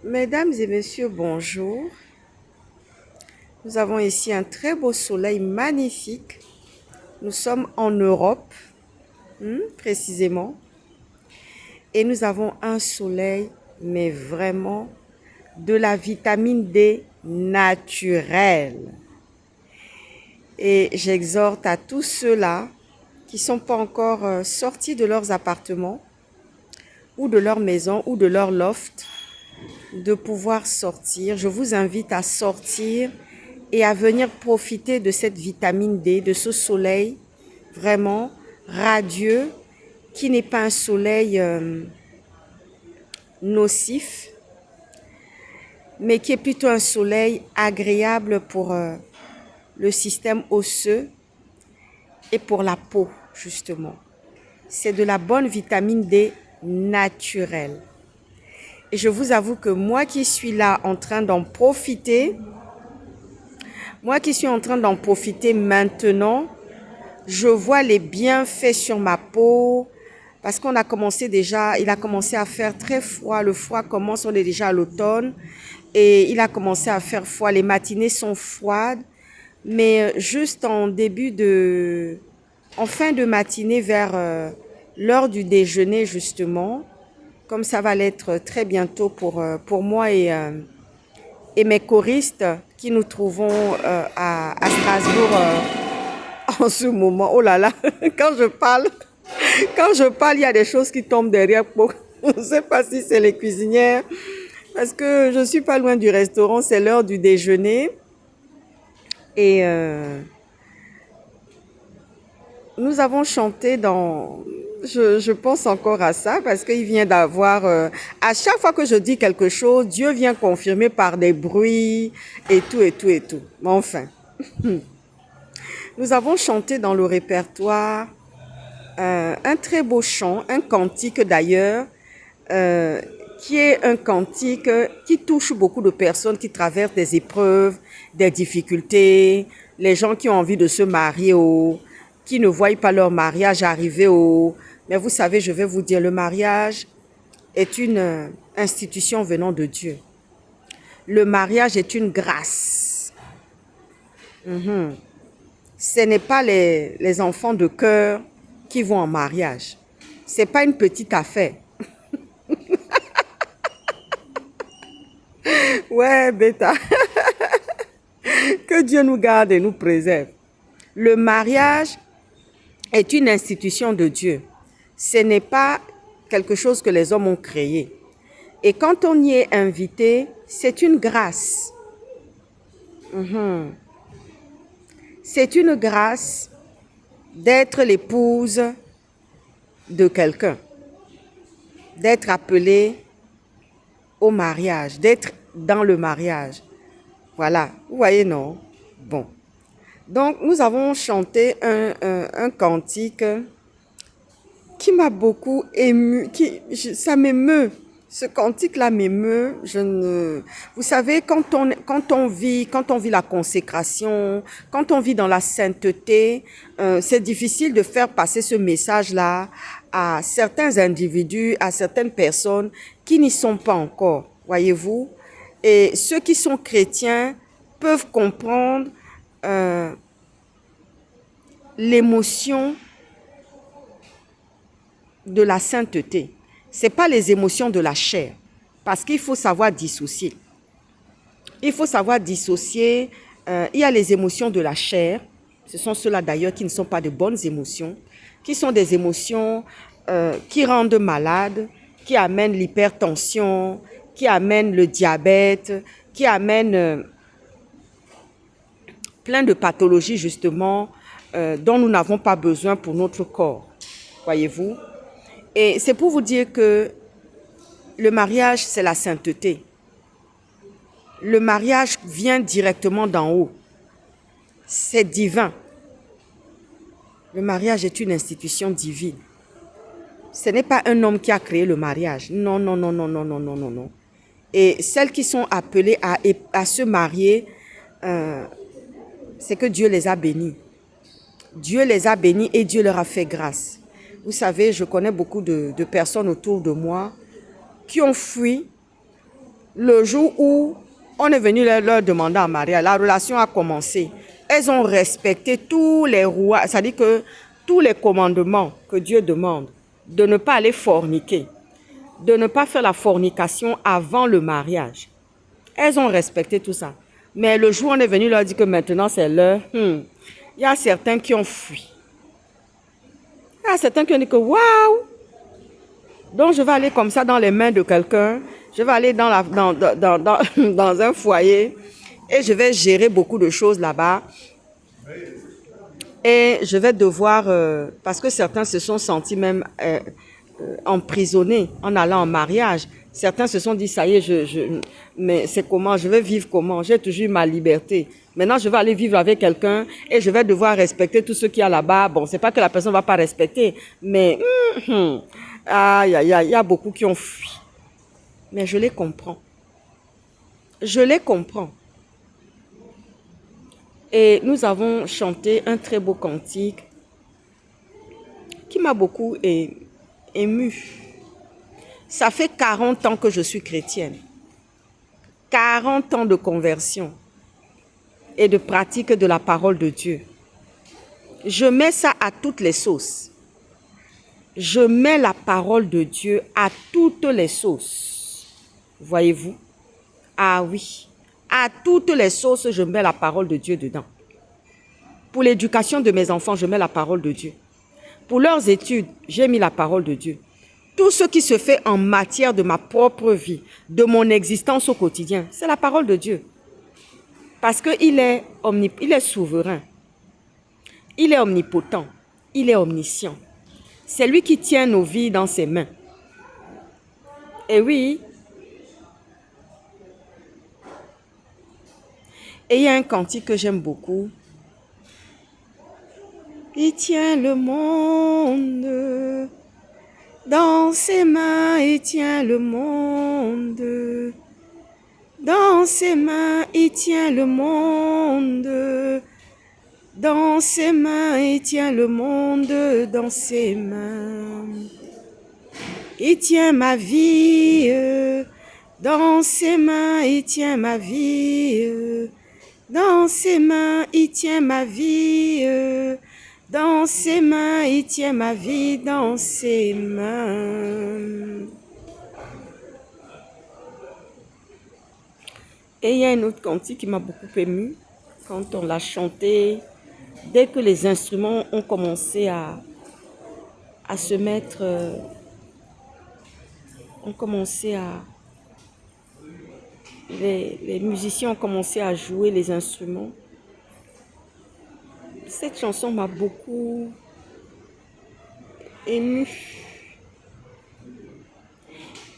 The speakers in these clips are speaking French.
Mesdames et messieurs, bonjour. Nous avons ici un très beau soleil magnifique. Nous sommes en Europe, précisément. Et nous avons un soleil, mais vraiment de la vitamine D naturelle. Et j'exhorte à tous ceux-là qui ne sont pas encore sortis de leurs appartements ou de leur maison ou de leur loft de pouvoir sortir. Je vous invite à sortir et à venir profiter de cette vitamine D, de ce soleil vraiment radieux, qui n'est pas un soleil nocif, mais qui est plutôt un soleil agréable pour le système osseux et pour la peau, justement. C'est de la bonne vitamine D naturelle. Et je vous avoue que moi qui suis là en train d'en profiter, maintenant, je vois les bienfaits sur ma peau parce il a commencé à faire très froid. Le froid commence, on est déjà à l'automne et il a commencé à faire froid. Les matinées sont froides, mais juste en fin de matinée vers l'heure du déjeuner justement, comme ça va l'être très bientôt pour moi et mes choristes qui nous trouvons à Strasbourg en ce moment. Oh là là, quand je parle, il y a des choses qui tombent derrière. Je ne sais pas si c'est les cuisinières, parce que je ne suis pas loin du restaurant, c'est l'heure du déjeuner. Et nous avons chanté dans... Je pense encore à ça parce qu'il vient d'avoir... à chaque fois que je dis quelque chose, Dieu vient confirmer par des bruits et tout, et tout, et tout. Mais enfin, nous avons chanté dans le répertoire un très beau chant, un cantique d'ailleurs, qui est un cantique qui touche beaucoup de personnes qui traversent des épreuves, des difficultés, les gens qui ont envie de se marier qui ne voient pas leur mariage arriver Mais vous savez, je vais vous dire, le mariage est une institution venant de Dieu. Le mariage est une grâce. Ce n'est pas les enfants de cœur qui vont en mariage. Ce n'est pas une petite affaire. Ouais, bêta. Que Dieu nous garde et nous préserve. Le mariage est une institution de Dieu. Ce n'est pas quelque chose que les hommes ont créé. Et quand on y est invité, c'est une grâce. C'est une grâce d'être l'épouse de quelqu'un, d'être appelée au mariage, d'être dans le mariage. Voilà, vous voyez, non? Bon. Donc, nous avons chanté un cantique qui m'a beaucoup ému, ça m'émeut. Ce cantique-là m'émeut. Vous savez, quand on vit la consécration, quand on vit dans la sainteté, c'est difficile de faire passer ce message-là à certains individus, à certaines personnes qui n'y sont pas encore, voyez-vous. Et ceux qui sont chrétiens peuvent comprendre l'émotion de la sainteté. Ce n'est pas les émotions de la chair, parce qu'il faut savoir dissocier. Il faut savoir dissocier. Il y a les émotions de la chair. Ce sont ceux-là d'ailleurs qui ne sont pas de bonnes émotions, qui sont des émotions qui rendent malade, qui amènent l'hypertension, qui amènent le diabète, qui amènent plein de pathologies justement dont nous n'avons pas besoin pour notre corps. Voyez-vous? Et c'est pour vous dire que le mariage, c'est la sainteté. Le mariage vient directement d'en haut. C'est divin. Le mariage est une institution divine. Ce n'est pas un homme qui a créé le mariage. Non, non, non, non, non, non, non, non, non. Et celles qui sont appelées à se marier, c'est que Dieu les a bénies. Dieu les a bénies et Dieu leur a fait grâce. Vous savez, je connais beaucoup de personnes autour de moi qui ont fui Le jour où on est venu leur demander en mariage, la relation a commencé. Elles ont respecté tous les rois, c'est-à-dire que tous les commandements que Dieu demande, de ne pas aller forniquer, de ne pas faire la fornication avant le mariage. Elles ont respecté tout ça. Mais le jour où on est venu leur dire que maintenant c'est l'heure, il y a certains qui ont fui. Il y a certains qui ont dit que waouh! Donc je vais aller comme ça dans les mains de quelqu'un, je vais aller dans un foyer et je vais gérer beaucoup de choses là-bas. Et je vais devoir, parce que certains se sont sentis même emprisonnés en allant en mariage. Certains se sont dit, ça y est, mais c'est comment, je vais vivre comment? J'ai toujours eu ma liberté. Maintenant, je vais aller vivre avec quelqu'un et je vais devoir respecter tout ce qu'il y a là-bas. Bon, c'est pas que la personne ne va pas respecter, mais il y a beaucoup qui ont fui. Mais je les comprends. Je les comprends. Et nous avons chanté un très beau cantique qui m'a beaucoup ému. Ça fait 40 ans que je suis chrétienne. 40 ans de conversion et de pratique de la parole de Dieu. Je mets ça à toutes les sauces. Je mets la parole de Dieu à toutes les sauces. Voyez-vous? Ah oui. À toutes les sauces, je mets la parole de Dieu dedans. Pour l'éducation de mes enfants, je mets la parole de Dieu. Pour leurs études, j'ai mis la parole de Dieu. Tout ce qui se fait en matière de ma propre vie, de mon existence au quotidien, c'est la parole de Dieu. Parce qu'il est souverain. Il est omnipotent. Il est omniscient. C'est lui qui tient nos vies dans ses mains. Et oui. Et il y a un cantique que j'aime beaucoup. Il tient le monde dans ses mains, il tient le monde. Dans ses mains, il tient le monde. Dans ses mains, il tient le monde dans ses mains. Il tient ma vie. Dans ses mains, il tient ma vie. Dans ses mains, il tient ma vie. Dans ses mains, il tient ma vie dans ses mains. Et il y a un autre cantique qui m'a beaucoup ému quand on l'a chanté. Dès que les instruments ont commencé à se mettre, les musiciens ont commencé à jouer les instruments. Cette chanson m'a beaucoup émue.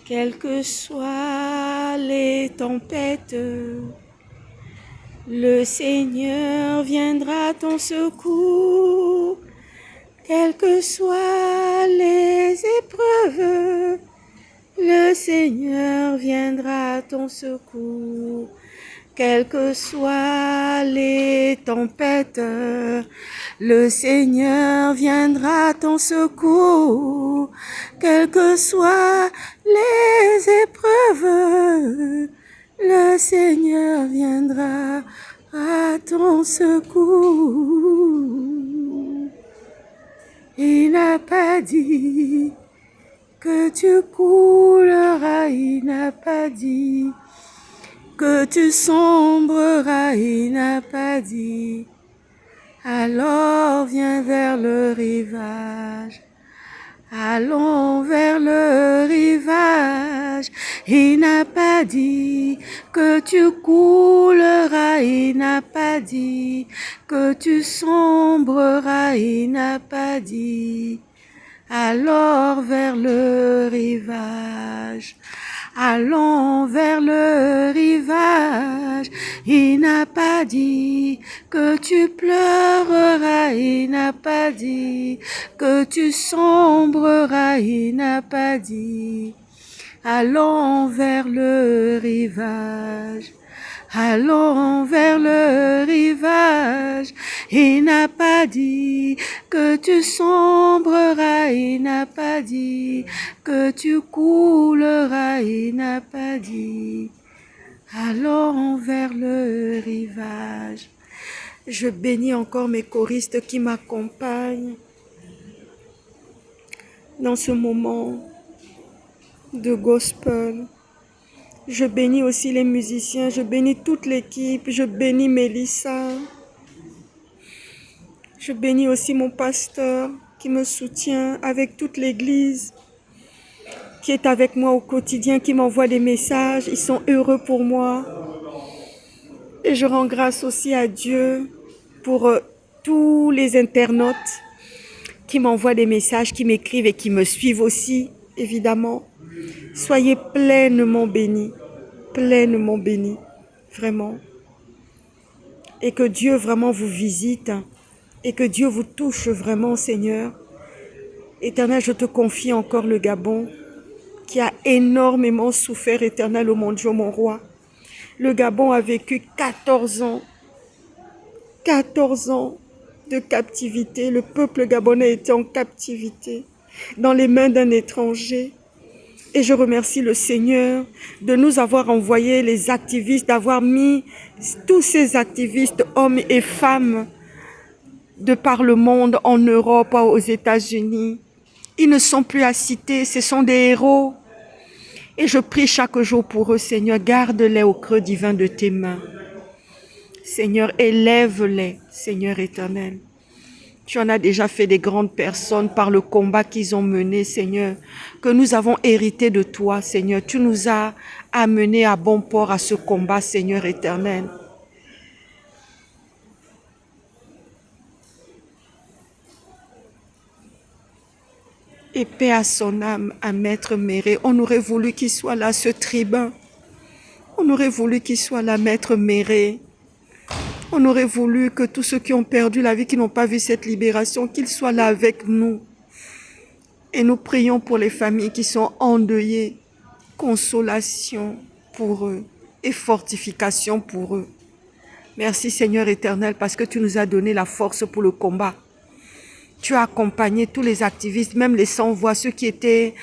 Quelles que soient les tempêtes, le Seigneur viendra à ton secours. Quelles que soient les épreuves, le Seigneur viendra à ton secours. Quelles que soient les tempêtes, le Seigneur viendra à ton secours. Quelles que soient les épreuves, le Seigneur viendra à ton secours. Il n'a pas dit que tu couleras, il n'a pas dit que tu sombreras, il n'a pas dit. Alors viens vers le rivage. Allons vers le rivage. Il n'a pas dit que tu couleras, il n'a pas dit que tu sombreras, il n'a pas dit. Alors vers le rivage. Allons vers le rivage. Il n'a pas dit que tu pleureras, il n'a pas dit que tu sombreras, il n'a pas dit. Allons vers le rivage. Allons vers le rivage. Il n'a pas dit que tu sombreras, il n'a pas dit que tu couleras, il n'a pas dit. Allons vers le rivage. Je bénis encore mes choristes qui m'accompagnent dans ce moment de gospel. Je bénis aussi les musiciens, je bénis toute l'équipe, je bénis Mélissa. Je bénis aussi mon pasteur qui me soutient avec toute l'église, qui est avec moi au quotidien, qui m'envoie des messages. Ils sont heureux pour moi. Et je rends grâce aussi à Dieu pour tous les internautes qui m'envoient des messages, qui m'écrivent et qui me suivent aussi, évidemment. Soyez pleinement bénis, vraiment. Et que Dieu vraiment vous visite et que Dieu vous touche vraiment, Seigneur. Éternel, je te confie encore le Gabon qui a énormément souffert, Éternel, oh mon Dieu, mon roi. Le Gabon a vécu 14 ans de captivité. Le peuple gabonais était en captivité dans les mains d'un étranger. Et je remercie le Seigneur de nous avoir envoyé les activistes, d'avoir mis tous ces activistes, hommes et femmes, de par le monde, en Europe, aux États-Unis. Ils ne sont plus à citer, ce sont des héros. Et je prie chaque jour pour eux, Seigneur, garde-les au creux divin de tes mains. Seigneur, élève-les, Seigneur éternel. Tu en as déjà fait des grandes personnes par le combat qu'ils ont mené, Seigneur, que nous avons hérité de toi, Seigneur. Tu nous as amenés à bon port à ce combat, Seigneur éternel. Et paix à son âme, à Maître Méré. On aurait voulu qu'il soit là, ce tribun. On aurait voulu qu'il soit là, Maître Méré. On aurait voulu que tous ceux qui ont perdu la vie, qui n'ont pas vu cette libération, qu'ils soient là avec nous. Et nous prions pour les familles qui sont endeuillées. Consolation pour eux et fortification pour eux. Merci Seigneur éternel parce que tu nous as donné la force pour le combat. Tu as accompagné tous les activistes, même les sans-voix, ceux qui étaient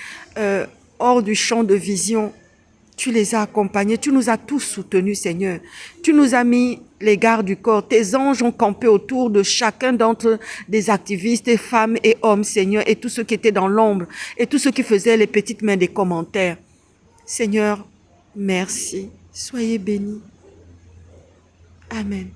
hors du champ de vision. Tu les as accompagnés, tu nous as tous soutenus, Seigneur. Tu nous as mis les gardes du corps. Tes anges ont campé autour de chacun d'entre des activistes, femmes et hommes, Seigneur, et tous ceux qui étaient dans l'ombre, et tous ceux qui faisaient les petites mains des commentaires. Seigneur, merci. Soyez bénis. Amen.